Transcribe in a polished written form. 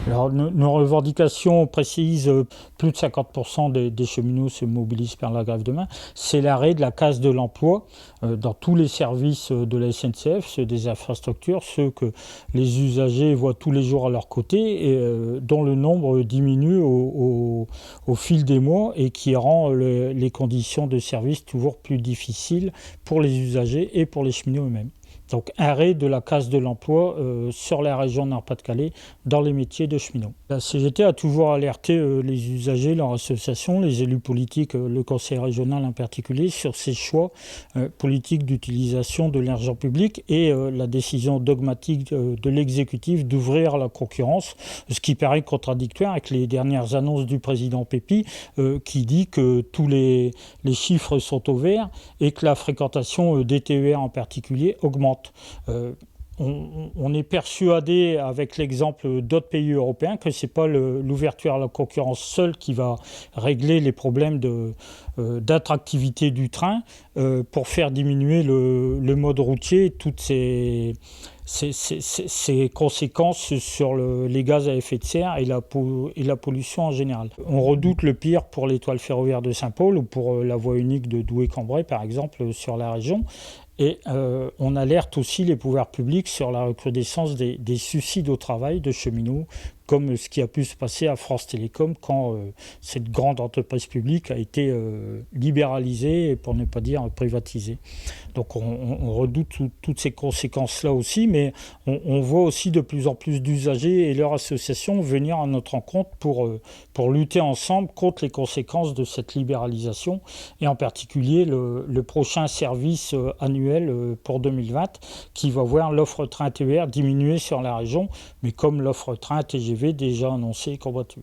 Alors, nos revendications précisent plus de 50% des cheminots se mobilisent par la grève demain. C'est l'arrêt de la casse de l'emploi dans tous les services de la SNCF, ceux des infrastructures, ceux que les usagers voient tous les jours à leur côté et dont le nombre diminue au fil des mois et qui rend les conditions de service toujours plus difficiles pour les usagers et pour les cheminots eux-mêmes. Donc arrêt de la casse de l'emploi sur la région Nord-Pas-de-Calais dans les métiers de cheminot. La CGT a toujours alerté les usagers, leurs associations, les élus politiques, le conseil régional en particulier, sur ces choix politiques d'utilisation de l'argent public et la décision dogmatique de l'exécutif d'ouvrir la concurrence, ce qui paraît contradictoire avec les dernières annonces du président Pépi qui dit que tous les chiffres sont au vert et que la fréquentation des TER en particulier augmente. On est persuadé, avec l'exemple d'autres pays européens, que ce n'est pas l'ouverture à la concurrence seule qui va régler les problèmes d'attractivité du train pour faire diminuer le mode routier et toutes ses conséquences sur les gaz à effet de serre et la pollution en général. On redoute le pire pour l'étoile ferroviaire de Saint-Paul ou pour la voie unique de Douai-Cambrai, par exemple, sur la région. Et on alerte aussi les pouvoirs publics sur la recrudescence des suicides au travail de cheminots, comme ce qui a pu se passer à France Télécom quand cette grande entreprise publique a été libéralisée, pour ne pas dire privatisée. Donc on redoute toutes ces conséquences-là aussi, mais on voit aussi de plus en plus d'usagers et leurs associations venir à notre rencontre pour lutter ensemble contre les conséquences de cette libéralisation, et en particulier le prochain service annuel pour 2020 qui va voir l'offre train TER diminuer sur la région, mais comme l'offre train TGV déjà annoncée et combattue.